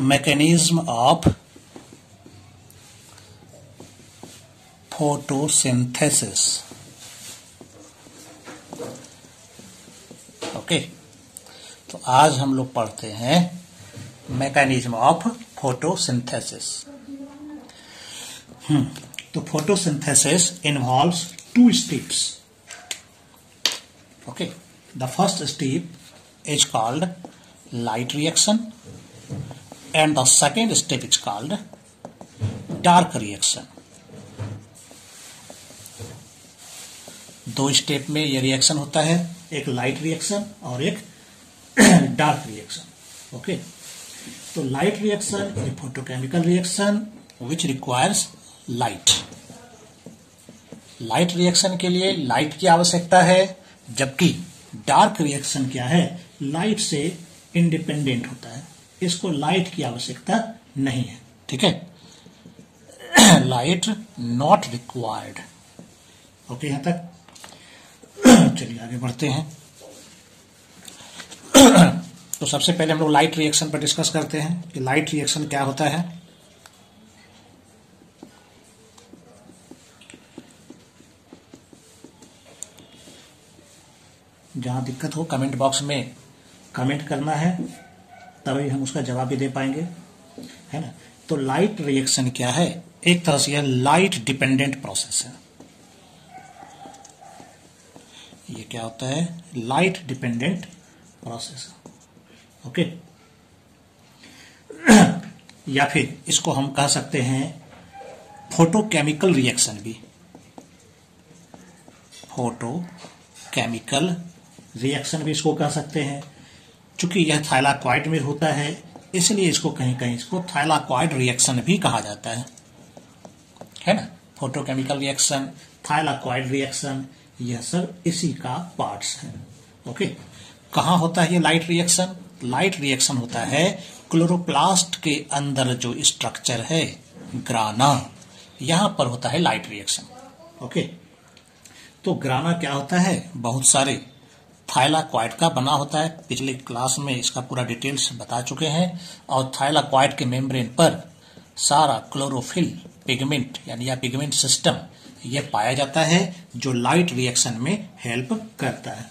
mechanism of photosynthesis. Okay, तो आज हम लोग पढ़ते हैं मैकेनिज्म ऑफ फोटोसिंथेसिस। तो photosynthesis involves two steps. Okay, the first step is called light reaction and the second step is called dark reaction. दो step में ये रिएक्शन होता है, एक लाइट रिएक्शन और एक डार्क रिएक्शन। ओके, तो light reaction is a photochemical reaction which requires light. Light reaction के लिए लाइट की आवश्यकता है, जबकि डार्क रिएक्शन क्या है, लाइट से इंडिपेंडेंट होता है, इसको लाइट की आवश्यकता नहीं है। ठीक है, लाइट नॉट रिक्वायर्ड। ओके, यहां तक। चलिए आगे बढ़ते हैं। तो सबसे पहले हम लोग लाइट रिएक्शन पर डिस्कस करते हैं कि लाइट रिएक्शन क्या होता है। जहां दिक्कत हो कमेंट बॉक्स में कमेंट करना है, तभी हम उसका जवाब भी दे पाएंगे, है ना। तो लाइट रिएक्शन क्या है, एक तरह से यह लाइट डिपेंडेंट प्रोसेस है। ये क्या होता है, लाइट डिपेंडेंट प्रोसेस। ओके, या फिर इसको हम कह सकते हैं फोटोकेमिकल रिएक्शन भी। फोटोकेमिकल रिएक्शन भी इसको कह सकते हैं। चूंकि यह थाइलाकॉइड में होता है, इसलिए इसको कहीं कहीं इसको थाइलाकॉइड रिएक्शन भी कहा जाता है ना। फोटोकेमिकल रिएक्शन, थाइलाकॉइड रिएक्शन, यह सब इसी का पार्ट्स हैं। ओके, कहाँ होता है ये लाइट रिएक्शन? लाइट रिएक्शन होता है क्लोरोप्लास्ट के अंदर जो स्ट्रक्चर है ग्राना, यहां पर होता है लाइट रिएक्शन। ओके, तो ग्राना क्या होता है, बहुत सारे थाइलाकॉइड का बना होता है। पिछले क्लास में इसका पूरा डिटेल्स बता चुके हैं। और थाइलाकॉइड के मेम्ब्रेन पर सारा क्लोरोफिल पिगमेंट यानी या पिगमेंट सिस्टम यह पाया जाता है, जो लाइट रिएक्शन में हेल्प करता है।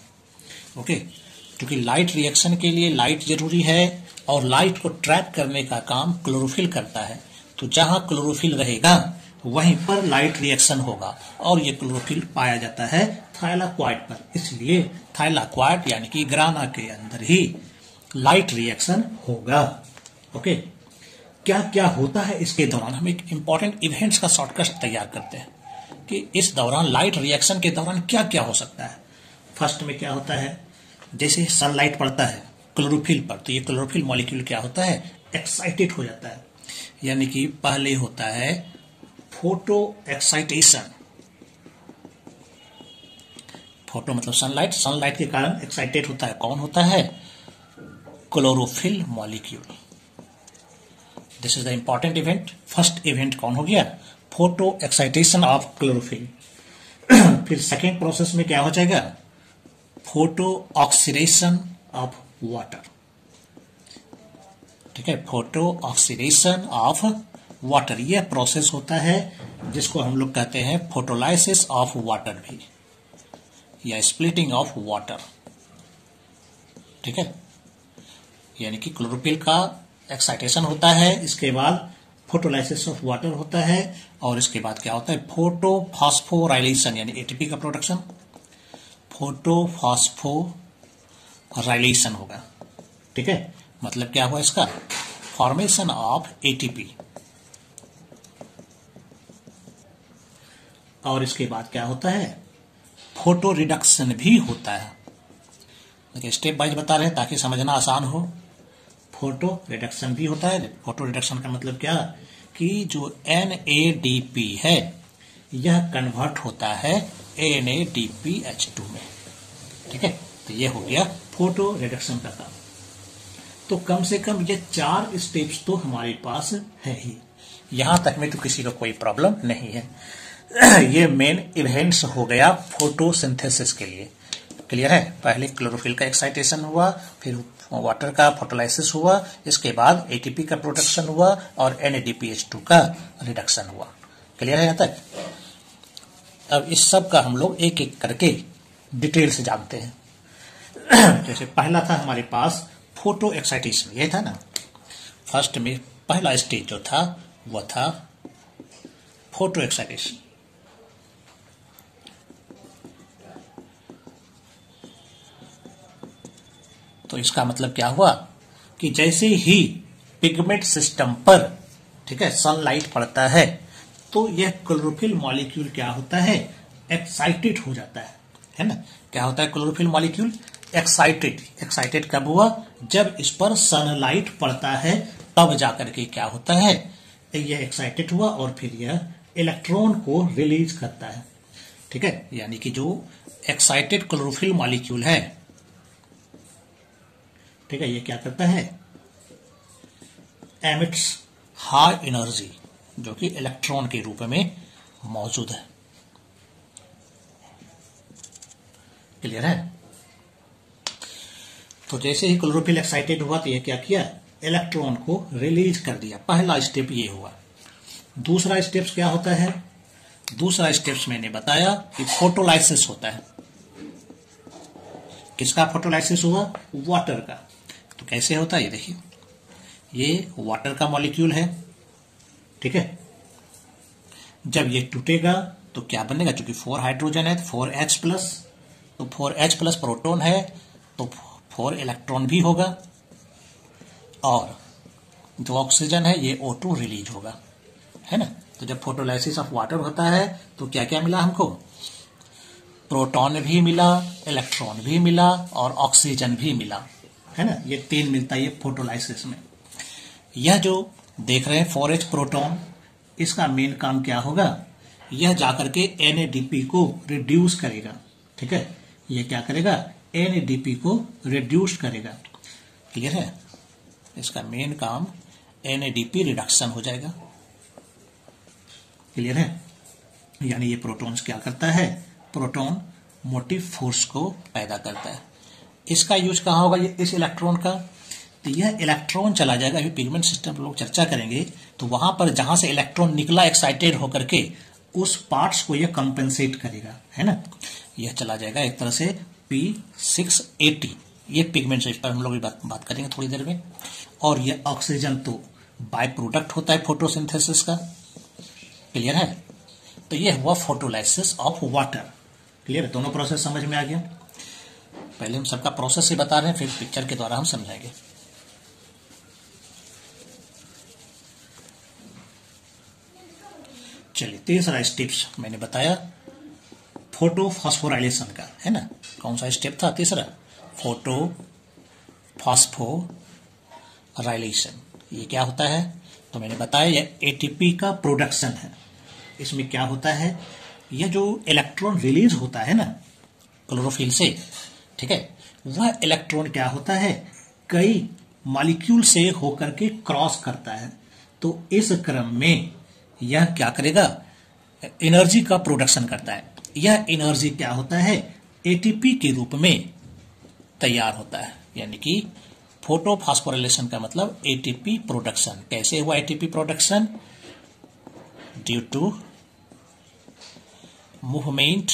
ओके, क्योंकि लाइट रिएक्शन के लिए लाइट जरूरी है और लाइट को ट्रैप करने का काम क्लोरोफिल करता है। तो जहां क्लोरोफिल रहेगा वहीं पर लाइट रिएक्शन होगा, और ये क्लोरोफिल पाया जाता है थाइलाकॉइड पर, इसलिए थाइलाकॉइड यानी कि ग्राना के अंदर ही लाइट रिएक्शन होगा। ओके, क्या क्या होता है इसके दौरान, हम एक इंपॉर्टेंट इवेंट्स का शॉर्टकट तैयार करते हैं कि इस दौरान लाइट रिएक्शन के दौरान क्या क्या हो सकता है। फर्स्ट में क्या होता है, जैसे सनलाइट पड़ता है क्लोरोफिल पर, तो ये क्लोरोफिल मॉलिक्यूल क्या होता है, एक्साइटेड हो जाता है। यानी कि पहले होता है फोटो एक्साइटेशन। फोटो मतलब सनलाइट, सनलाइट के कारण एक्साइटेड होता है। कौन होता है, chlorophyll molecule. This is the important event. First event कौन हो गया, फोटो एक्साइटेशन ऑफ क्लोरोफिल। फिर सेकेंड प्रोसेस में क्या हो जाएगा, फोटो ऑक्सीडेशन ऑफ वाटर। ठीक है, फोटो ऑक्सीडेशन ऑफ वाटर, यह प्रोसेस होता है जिसको हम लोग कहते हैं फोटोलाइसिस ऑफ वाटर भी, या स्प्लिटिंग ऑफ वाटर। ठीक है, यानी कि क्लोरोफिल का एक्साइटेशन होता है, इसके बाद फोटोलाइसिस ऑफ वाटर होता है, और इसके बाद क्या होता है, फोटो फॉस्फोराइलेशन यानी एटीपी का प्रोडक्शन। फोटो फॉस्फोराइलेशन होगा। ठीक है, मतलब क्या हुआ इसका, फॉर्मेशन ऑफ एटीपी। और इसके बाद क्या होता है, फोटो रिडक्शन भी होता है। देखिए स्टेप वाइज बता रहे हैं ताकि समझना आसान हो। फोटो रिडक्शन भी होता है। फोटो रिडक्शन का मतलब क्या, कि जो NADP है यह कन्वर्ट होता है NADPH2 में। ठीक है, तो ये हो गया फोटो रिडक्शन का काम। तो कम से कम ये 4 स्टेप्स तो हमारे पास है ही, यहां तक में तो किसी को कोई प्रॉब्लम नहीं है। ये मेन इवेंट्स हो गया फोटोसिंथेसिस के लिए। क्लियर है? पहले क्लोरोफिल का एक्साइटेशन हुआ, फिर वाटर का फोटोलाइसिस हुआ, इसके बाद एटीपी का प्रोडक्शन हुआ और NADPH2 का रिडक्शन हुआ। क्लियर है यहाँ तक? अब इस सब का हम लोग एक एक करके डिटेल से जानते हैं। जैसे पहला था हमारे पास फोटो एक्साइटेशन, ये था ना। फर्स्ट में पहला स्टेज जो था वह था फोटो एक्साइटेशन। तो इसका मतलब क्या हुआ कि जैसे ही पिगमेंट सिस्टम पर, ठीक है, सनलाइट पड़ता है तो यह क्लोरोफिल मॉलिक्यूल क्या होता है, एक्साइटेड हो जाता है ना। क्या होता है क्लोरोफिल मॉलिक्यूल? एक्साइटेड। एक्साइटेड कब हुआ? जब इस पर सनलाइट पड़ता है तब जाकर के क्या होता है, यह एक्साइटेड हुआ और फिर यह इलेक्ट्रॉन को रिलीज करता है। ठीक है, यानी कि जो एक्साइटेड क्लोरोफिल मॉलिक्यूल है, ठीक है, ये क्या करता है, एमिट्स हाई एनर्जी जो कि इलेक्ट्रॉन के रूप में मौजूद है। क्लियर है? तो जैसे ही क्लोरोफिल एक्साइटेड हुआ तो ये क्या किया, इलेक्ट्रॉन को रिलीज कर दिया। पहला स्टेप ये हुआ। दूसरा स्टेप्स क्या होता है? दूसरा स्टेप्स मैंने बताया कि फोटोलाइसिस होता है। किसका फोटोलाइसिस हुआ? वाटर का। तो कैसे होता है ये देखिए, ये वाटर का मॉलिक्यूल है, ठीक है। जब ये टूटेगा तो क्या बनेगा, क्योंकि 4 हाइड्रोजन है तो 4H+, तो 4H+ प्रोटॉन है तो 4 इलेक्ट्रॉन भी होगा, और जो ऑक्सीजन है ये O2 रिलीज होगा, है ना। तो जब फोटोलाइसिस ऑफ वाटर होता है तो क्या क्या मिला हमको, प्रोटॉन भी मिला, इलेक्ट्रॉन भी मिला और ऑक्सीजन भी मिला, है ना। ये 3 मिलता है ये फोटोलाइसिस में। यह जो देख रहे हैं 4H प्रोटॉन, इसका मेन काम क्या होगा, यह जाकर के NADP को रिड्यूस करेगा, ठीक है। यह क्या करेगा, NADP को रिड्यूस करेगा। क्लियर है? इसका मेन काम NADP रिडक्शन हो जाएगा। क्लियर है? यानी ये प्रोटॉन्स क्या करता है, प्रोटॉन मोटिव फोर्स को पैदा करता है। इसका यूज कहाँ होगा, ये इस इलेक्ट्रॉन का, तो यह इलेक्ट्रॉन चला जाएगा। अभी पिगमेंट सिस्टम पर लोग चर्चा करेंगे तो वहां पर जहां से इलेक्ट्रॉन निकला एक्साइटेड होकर के, उस पार्ट्स को यह कंपेंसेट करेगा, है ना। यह चला जाएगा एक तरह से P680, ये पिगमेंट से, इस पर हम लोग बात करेंगे थोड़ी देर में। और यह ऑक्सीजन तो बाय प्रोडक्ट होता है फोटोसिंथेसिस का। क्लियर है? तो यह हुआ फोटोलाइसिस ऑफ वाटर। क्लियर है? दोनों प्रोसेस समझ में आ गया। पहले हम सबका प्रोसेस ही बता रहे हैं, फिर पिक्चर के द्वारा हम समझाएंगे। चलिए, तीसरा स्टेप्स मैंने बताया फोटो फास्फोराइलेशन का, है ना। कौन सा स्टेप था तीसरा, फोटो फास्फोराइलेशन। ये क्या होता है, तो मैंने बताया यह एटीपी का प्रोडक्शन है। इसमें क्या होता है, यह जो इलेक्ट्रॉन रिलीज होता है ना क्लोरोफिल से, ठीक है, वह इलेक्ट्रॉन क्या होता है, कई मॉलिक्यूल से होकर के क्रॉस करता है। तो इस क्रम में यह क्या करेगा, एनर्जी का प्रोडक्शन करता है। यह एनर्जी क्या होता है, एटीपी के रूप में तैयार होता है। यानी कि फोटो फास्फोराइलेशन का मतलब एटीपी प्रोडक्शन। कैसे हुआ ATP production, due to movement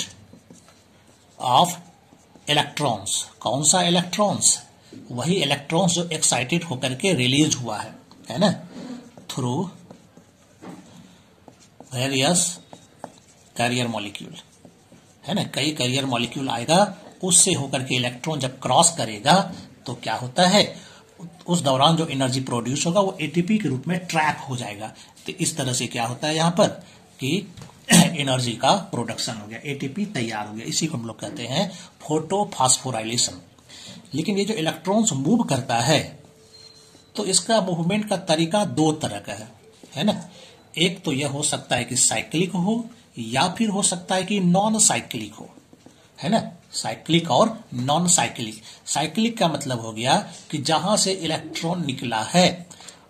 of electrons. कौन सा इलेक्ट्रॉन्स, वही इलेक्ट्रॉन्स जो एक्साइटेड होकर के रिलीज हुआ है ना, थ्रू वेरियस कैरियर मॉलिक्यूल, है ना। कई कैरियर मॉलिक्यूल आएगा, उससे होकर के इलेक्ट्रॉन जब क्रॉस करेगा तो क्या होता है, उस दौरान जो एनर्जी प्रोड्यूस होगा वो एटीपी के रूप में ट्रैप हो जाएगा। तो इस तरह से क्या होता है यहाँ पर कि एनर्जी का प्रोडक्शन हो गया, एटीपी तैयार हो गया। इसी को हम लोग कहते हैं फोटो फास्फोराइलेशन। लेकिन ये जो इलेक्ट्रॉन्स मूव करता है तो इसका मूवमेंट का तरीका 2 तरह का है ना। एक तो यह हो सकता है कि साइक्लिक हो, या फिर हो सकता है कि नॉन साइक्लिक हो, है ना। साइक्लिक और नॉन साइक्लिक। साइक्लिक का मतलब हो गया कि जहां से इलेक्ट्रॉन निकला है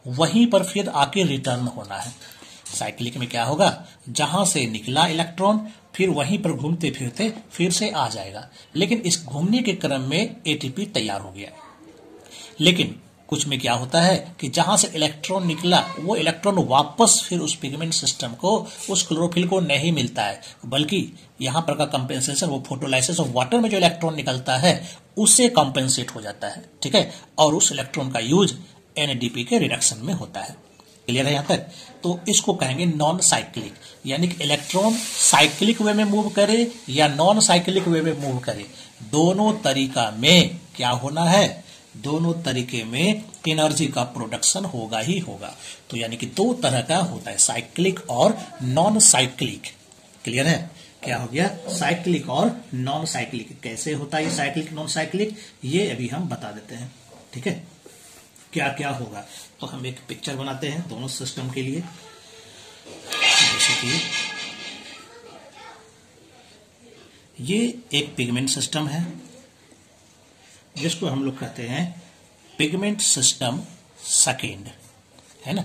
वहीं पर फिर आके रिटर्न होना है। साइक्लिक में क्या होगा, जहां से निकला इलेक्ट्रॉन फिर वहीं पर घूमते फिरते फिर से आ जाएगा। लेकिन इस घूमने के क्रम में एटीपी तैयार हो गया। लेकिन कुछ में क्या होता है कि जहां से इलेक्ट्रॉन निकला वो इलेक्ट्रॉन वापस फिर उस पिगमेंट सिस्टम को, उस क्लोरोफिल को नहीं मिलता है, बल्कि यहां पर का कंपेंसेशन वो फोटोलाइसिस ऑफ वाटर में जो इलेक्ट्रॉन निकलता है उससे कॉम्पेंसेट हो जाता है। ठीक है, और उस इलेक्ट्रॉन का यूज एनएडीपी के रिडक्शन में होता है। क्लियर है यहां तक? तो इसको कहेंगे नॉन साइक्लिक, यानी कि इलेक्ट्रॉन साइक्लिक वे में मूव करे या नॉन साइक्लिक वे में मूव करे, दोनों तरीका में क्या होना है, दोनों तरीके में एनर्जी का प्रोडक्शन होगा ही होगा। तो यानी कि दो तरह का होता है, साइक्लिक और नॉन साइक्लिक। क्लियर है? क्या हो गया? साइक्लिक और नॉन साइक्लिक। कैसे होता है ये साइक्लिक नॉन साइक्लिक, ये अभी हम बता देते हैं। ठीक है, क्या क्या होगा। तो हम एक पिक्चर बनाते हैं दोनों सिस्टम के लिए। जैसे कि ये एक पिगमेंट सिस्टम है जिसको हम लोग कहते हैं पिगमेंट सिस्टम सेकेंड, है ना।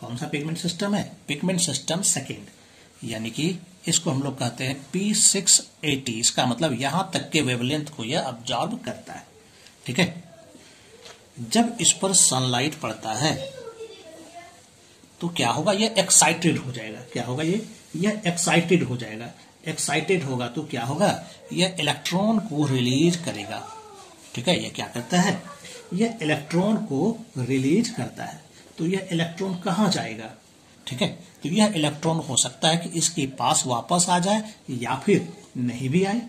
कौन सा पिगमेंट सिस्टम है? पिगमेंट सिस्टम सेकेंड, यानी कि इसको हम लोग कहते हैं P680। इसका मतलब यहां तक के वेवलेंथ को यह ऑब्जॉर्ब करता है। ठीक है, जब इस पर सनलाइट पड़ता है तो क्या होगा, यह एक्साइटेड हो जाएगा। क्या होगा? यह एक्साइटेड हो जाएगा। एक्साइटेड होगा तो क्या होगा, यह इलेक्ट्रॉन को रिलीज करेगा। ठीक है, यह क्या करता है, यह इलेक्ट्रॉन को रिलीज करता है। तो यह इलेक्ट्रॉन कहां जाएगा? ठीक है, तो यह इलेक्ट्रॉन हो सकता है कि इसके पास वापस आ जाए या फिर नहीं भी आए।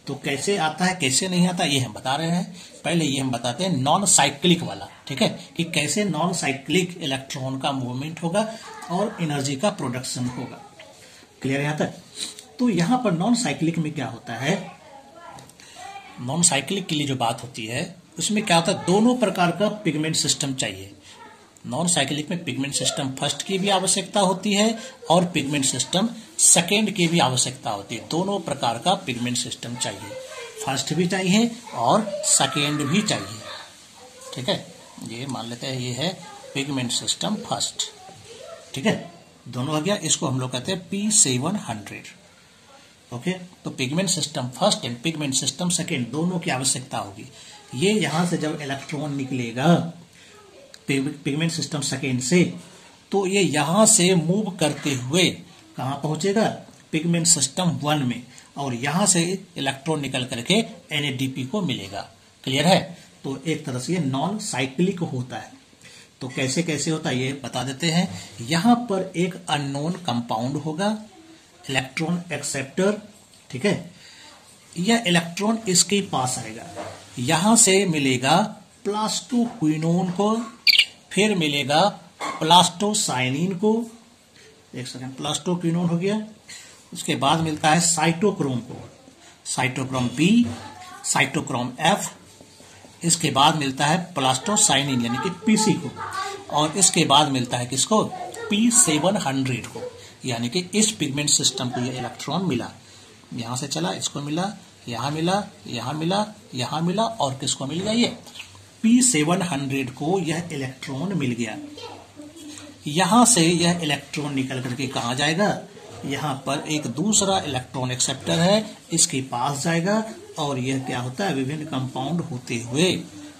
तो कैसे आता है कैसे नहीं आता ये हम बता रहे हैं। पहले ये हम बताते हैं नॉन साइक्लिक वाला। ठीक है, कि कैसे नॉन साइक्लिक इलेक्ट्रॉन का मूवमेंट होगा और एनर्जी का प्रोडक्शन होगा। क्लियर यहां तक? तो यहां पर नॉन साइक्लिक में क्या होता है, नॉन साइक्लिक के लिए जो बात होती है उसमें क्या होता है, दोनों प्रकार का पिगमेंट सिस्टम चाहिए। नॉन साइक्लिक में पिगमेंट सिस्टम फर्स्ट की भी आवश्यकता होती है और पिगमेंट सिस्टम सेकेंड की भी आवश्यकता होती है। दोनों प्रकार का पिगमेंट सिस्टम चाहिए, फर्स्ट भी चाहिए और सेकेंड भी चाहिए। ठीक है, ये मान लेते हैं ये है पिगमेंट सिस्टम फर्स्ट। ठीक है, दोनों आ गया। इसको हम लोग कहते हैं P700। ओके, तो pigment system first and pigment system second दोनों की आवश्यकता होगी। ये यहां से जब इलेक्ट्रॉन निकलेगा पिगमेंट सिस्टम सेकेंड से, तो ये यहां से मूव करते हुए कहां पहुंचेगा, पिगमेंट सिस्टम 1 में, और यहां से इलेक्ट्रॉन निकल करके एनएडीपी को मिलेगा। क्लियर है? तो एक तरह से ये नॉन साइक्लिक होता है। तो कैसे कैसे होता है ये बता देते हैं। यहां पर एक अननोन कंपाउंड होगा, इलेक्ट्रॉन एक्सेप्टर। ठीक है, यह इलेक्ट्रॉन इसके पास आएगा, यहां से मिलेगा प्लास्टोक्विनोन को, फिर मिलेगा प्लास्टोसाइनिन को। एक सेकंड, प्लास्टोक्विनोन हो गया, उसके बाद मिलता है साइटोक्रोम को, साइटोक्रोम बी, साइटोक्रोम एफ, इसके बाद मिलता है प्लास्टोसाइनिन यानी कि पीसी को, और इसके बाद मिलता है किसको, P700 को। यानी कि इस पिगमेंट सिस्टम को ये इलेक्ट्रॉन मिला, यहां से चला, इसको मिला, यहां मिला, यहां मिला, यहां मिला, और किसको मिल गया, ये P700 को यह इलेक्ट्रॉन मिल गया। यहां से यह इलेक्ट्रॉन निकल करके कहां जाएगा, यहां पर एक दूसरा इलेक्ट्रॉन एक्सेप्टर है, इसके पास जाएगा, और यह क्या होता है, विभिन्न कंपाउंड होते हुए,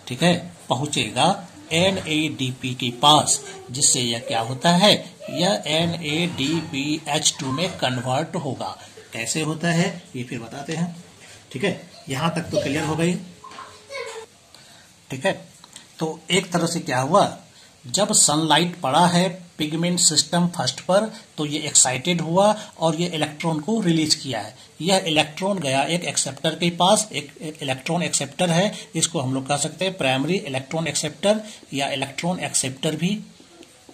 ठीक है, पहुंचेगा NADP के पास, जिससे यह क्या होता है, यह NADPH2 में कन्वर्ट होगा। कैसे होता है ये फिर बताते हैं। ठीक है, यहां तक तो क्लियर हो गई। ठीक है, तो एक तरह से क्या हुआ, जब सनलाइट पड़ा है पिगमेंट सिस्टम फर्स्ट पर, तो ये एक्साइटेड हुआ और ये इलेक्ट्रॉन को रिलीज किया है। यह इलेक्ट्रॉन गया एक एक्सेप्टर के पास, एक इलेक्ट्रॉन एक्सेप्टर है, इसको हम लोग कह सकते हैं प्राइमरी इलेक्ट्रॉन एक्सेप्टर या इलेक्ट्रॉन एक्सेप्टर भी।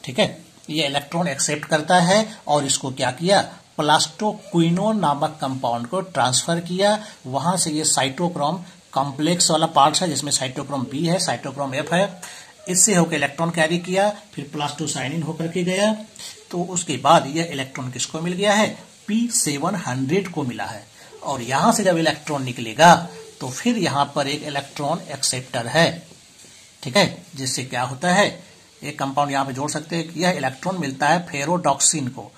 ठीक है, ये इलेक्ट्रॉन एक्सेप्ट करता है और इसको क्या किया, प्लास्टोक्विनोन नामक कंपाउंड को ट्रांसफर किया। वहां से ये साइटोक्रोम कॉम्प्लेक्स वाला पार्ट है जिसमें साइटोक्रोम बी है, साइटोक्रोम एफ है, इससे होकर इलेक्ट्रॉन कैरी किया, फिर प्लास्टोसाइनिन होकर के गया। तो उसके बाद यह इलेक्ट्रॉन किसको मिल गया है, P700 को मिला है। और यहां से जब इलेक्ट्रॉन निकलेगा तो फिर यहां पर एक इलेक्ट्रॉन एक्सेप्टर है। ठीक है, जिससे क्या होता है, एक कंपाउंड यहां पे जोड़ सकते हैं कि यह इलेक्ट्रॉन मिलता है फेरोडॉक्सिन को,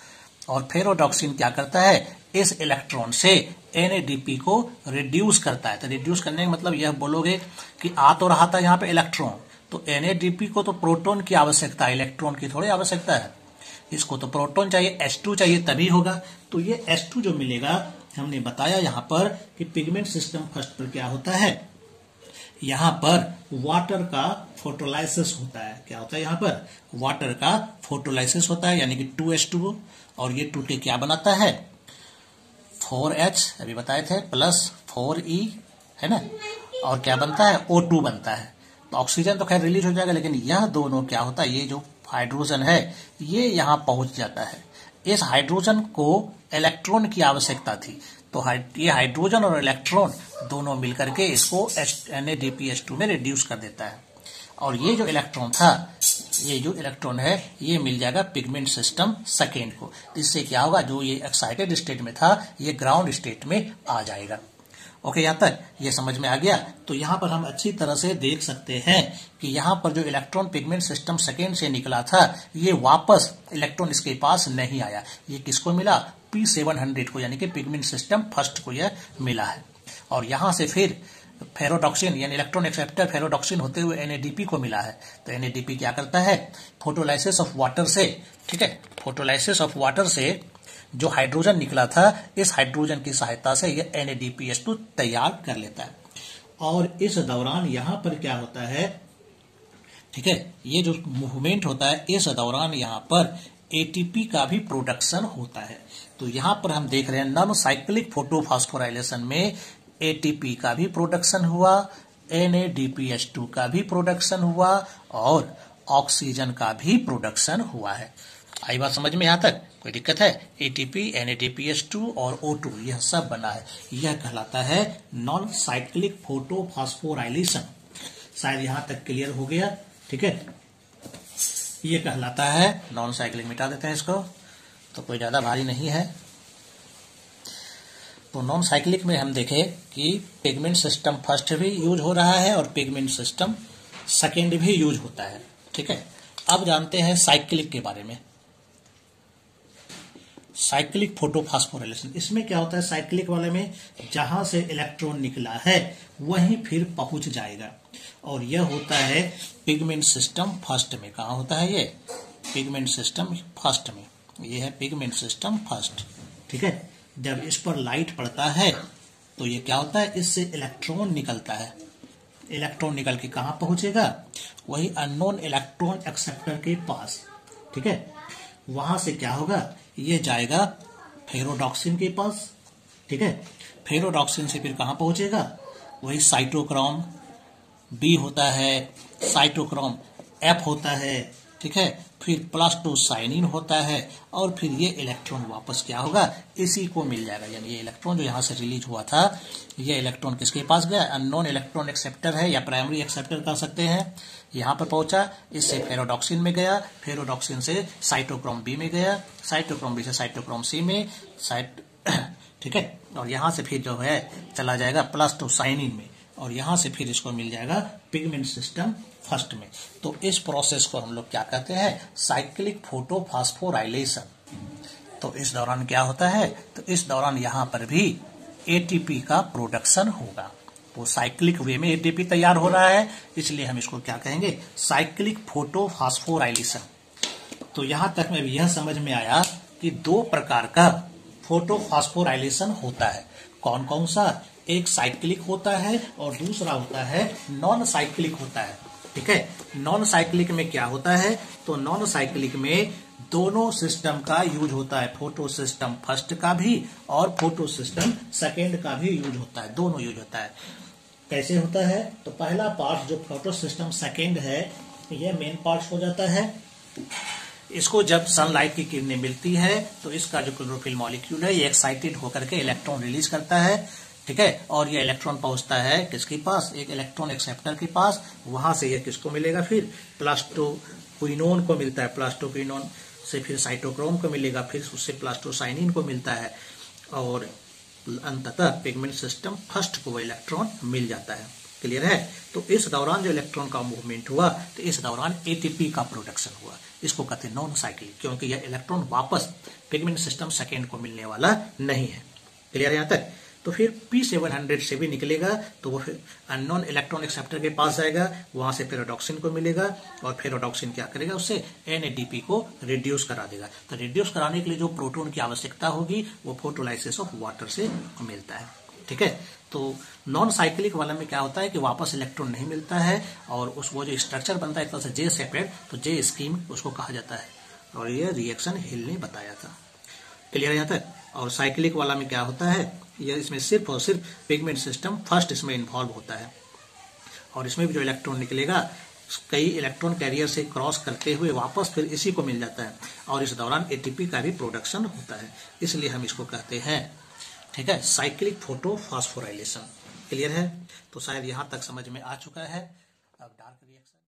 और फेरोडॉक्सिन क्या करता है, इस इलेक्ट्रॉन से NADP को रिड्यूस करता है। तो रिड्यूस करने का मतलब यह बोलोगे कि आ तो रहा था यहाँ पे इलेक्ट्रॉन, तो NADP को तो प्रोटॉन की आवश्यकता है, इलेक्ट्रॉन की थोड़ी आवश्यकता है। इसको तो प्रोटॉन चाहिए, H2 चाहिए, तभी होगा। तो ये H2 जो मिलेगा, हमने बताया यहाँ पर कि पिगमेंट सिस्टम फर्स्ट पर क्या होता है, यहाँ पर वाटर का फोटोलाइसिस होता है। क्या होता है यहाँ पर? वाटर का फोटोलाइसिस होता है, यानी कि 2H2O, और ये टूटे क्या बनाता है? 4H अभी बताए थे प्लस 4E, है ना, और क्या बनता है? O2 बनता है। तो ऑक्सीजन तो खैर रिलीज हो जाएगा, लेकिन यह दोनों क्या होता है, ये जो हाइड्रोजन है ये यहाँ पहुंच जाता है। इस हाइड्रोजन को इलेक्ट्रॉन की आवश्यकता थी, तो ये हाइड्रोजन और इलेक्ट्रॉन दोनों मिलकर के इसको NADPH2 में रिड्यूस कर देता है। और ये जो इलेक्ट्रॉन था, ये जो इलेक्ट्रॉन है, ये मिल जाएगा पिगमेंट सिस्टम सेकेंड को। इससे क्या होगा, जो ये एक्साइटेड स्टेट में था ये ग्राउंड स्टेट में आ जाएगा। ओके, यहाँ तक ये समझ में आ गया। तो यहाँ पर हम अच्छी तरह से देख सकते हैं कि यहाँ पर जो इलेक्ट्रॉन पिगमेंट सिस्टम सेकेंड से निकला था, ये वापस इलेक्ट्रॉन इसके पास नहीं आया। ये किसको मिला? P700 को, यानी कि पिगमेंट सिस्टम फर्स्ट को यह मिला है। और यहाँ से फिर फेरोडॉक्सिन यानी इलेक्ट्रॉन एक्सेप्टर फेरोडॉक्सिन होते हुए NADP को मिला है। तो NADP क्या करता है? फोटोलाइसिस ऑफ वाटर से, ठीक है, फोटोलाइसिस ऑफ वाटर से जो हाइड्रोजन निकला था, इस हाइड्रोजन की सहायता से यह NADPH2 तैयार कर लेता है। और इस दौरान यहाँ पर क्या होता है, ठीक है, ये जो मूवमेंट होता है, इस दौरान यहाँ पर ATP का भी प्रोडक्शन होता है। तो यहाँ पर हम देख रहे हैं नॉन साइक्लिक फोटोफॉस्फोराइलेशन में ATP का भी प्रोडक्शन हुआ, NADPH2 का भी प्रोडक्शन हुआ, और ऑक्सीजन का भी प्रोडक्शन हुआ है। आई बात समझ में? यहाँ तक कोई दिक्कत है? ATP, NADPH2 और O2 यह सब बना है। यह कहलाता है नॉन साइक्लिक फोटोफॉस्फोराइलेशन। शायद यहाँ तक क्लियर हो गया, ठीक है। ये कहलाता है नॉन साइक्लिक। मिटा देते हैं इसको, तो कोई ज्यादा भारी नहीं है। तो नॉन साइक्लिक में हम देखें कि पिगमेंट सिस्टम फर्स्ट भी यूज हो रहा है और पिगमेंट सिस्टम सेकेंड भी यूज होता है, ठीक है। अब जानते हैं साइक्लिक के बारे में। साइक्लिक फोटोफॉस्फोराइलेशन, इसमें क्या होता है, साइक्लिक वाले में जहां से इलेक्ट्रॉन निकला है वहीं फिर पहुंच जाएगा, और यह होता है पिगमेंट सिस्टम फर्स्ट में। कहा होता है ये? पिगमेंट सिस्टम फर्स्ट में। ये है पिगमेंट सिस्टम फर्स्ट, ठीक है। जब इस पर लाइट पड़ता है तो ये क्या होता है, इससे इलेक्ट्रॉन निकलता है। इलेक्ट्रॉन निकल के कहां पहुंचेगा? वही अननोन इलेक्ट्रॉन एक्सेप्टर के पास, ठीक है। वहां से क्या होगा, ये जाएगा फेरोडॉक्सिन के पास, ठीक है। फेरोडॉक्सिन से फिर कहां पहुंचेगा? वही साइटोक्रोम B होता है, साइटोक्रोम F होता है, ठीक है। फिर प्लास्टोसाइनिन होता है, और फिर ये इलेक्ट्रॉन वापस क्या होगा, इसी को मिल जाएगा। यानी ये इलेक्ट्रॉन जो यहाँ से रिलीज हुआ था, ये इलेक्ट्रॉन किसके पास गया? अननोन इलेक्ट्रॉन एक्सेप्टर है या प्राइमरी एक्सेप्टर कर सकते हैं। यहाँ पर पहुंचा, इससे फेरोडॉक्सिन में गया, फेरोडॉक्सिन से साइटोक्रोम B में गया, साइटोक्रोम B से साइटोक्रोम C में, ठीक है। और यहाँ से फिर जो है चला जाएगा प्लास्टोसाइनिन में, और यहां से फिर इसको मिल जाएगा पिगमेंट सिस्टम फर्स्ट में। तो इस प्रोसेस को हम लोग क्या कहते हैं? Cyclic photophosphorylation. तो इस दौरान क्या होता है, तो इस दौरान यहां पर भी ATP का प्रोडक्शन होगा। तो साइक्लिक वे में ATP तैयार हो रहा है, इसलिए हम इसको क्या कहेंगे? Cyclic photophosphorylation. तो यहां तक में यह समझ में आया कि दो प्रकार का फोटोफॉस्फोराइलेशन होता है। कौन कौन सा? एक साइक्लिक होता है और दूसरा होता है नॉन साइक्लिक होता है, ठीक है। नॉन साइक्लिक में क्या होता है, तो नॉन साइक्लिक में दोनों सिस्टम का यूज होता है, फोटो सिस्टम फर्स्ट का भी और फोटो सिस्टम सेकेंड का भी यूज होता है, दोनों यूज होता है। कैसे होता है, तो पहला पार्ट जो फोटो सिस्टम सेकेंड है, यह मेन पार्ट हो जाता है। इसको जब सनलाइट की किरणें मिलती है तो इसका जो क्लोरोफिल मॉलिक्यूल है ये एक्साइटेड होकर के इलेक्ट्रॉन रिलीज करता है, ठीक है। और ये इलेक्ट्रॉन पहुंचता है किसके पास? एक इलेक्ट्रॉन एक्सेप्टर के पास। वहां से ये किसको मिलेगा? फिर प्लास्टोक्विनोन को मिलता है, प्लास्टोक्विनोन से फिर साइटोक्रोम को मिलेगा, फिर उससे प्लास्टोसाइनिन को मिलता है, और अंततः पिगमेंट सिस्टम फर्स्ट को वो इलेक्ट्रॉन मिल जाता है। क्लियर है? तो इस दौरान जो इलेक्ट्रॉन का मूवमेंट हुआ तो इस दौरान एटीपी का प्रोडक्शन हुआ। इसको कहते हैं नॉन साइक्लिक, क्योंकि यह इलेक्ट्रॉन वापस पिगमेंट सिस्टम सेकेंड को मिलने वाला नहीं है। क्लियर है यहाँ तक? तो फिर P700 से भी निकलेगा तो वो फिर अननोन इलेक्ट्रॉन एक्सेप्टर के पास जाएगा, वहां से फेरोडॉक्सिन को मिलेगा और फेरोडॉक्सिन क्या करेगा, उससे NADP को रिड्यूस करा देगा। तो रिड्यूस कराने के लिए जो प्रोटॉन की आवश्यकता होगी वो फोटोलाइसिस ऑफ वाटर से मिलता है। ठीक है? तो नॉन साइक्लिक वाला में क्या होता है कि वापस इलेक्ट्रॉन नहीं मिलता है और उस वो जो स्ट्रक्चर बनता है एक तरह से जे सेपरेट, तो जे स्कीम उसको कहा जाता है और ये रिएक्शन हिल ने बताया था। क्लियर है यहाँ तक? और साइक्लिक वाला में क्या होता है, यह इसमें सिर्फ और सिर्फ पिगमेंट सिस्टम फर्स्ट इसमें इन्वॉल्व होता है और इसमें भी जो इलेक्ट्रॉन निकलेगा कई इलेक्ट्रॉन कैरियर से क्रॉस करते हुए वापस फिर इसी को मिल जाता है और इस दौरान एटीपी का भी प्रोडक्शन होता है, इसलिए हम इसको कहते हैं, ठीक है, साइक्लिक फोटो फास्फोराइलेशन। क्लियर है? तो शायद यहाँ तक समझ में आ चुका है। अब डार्क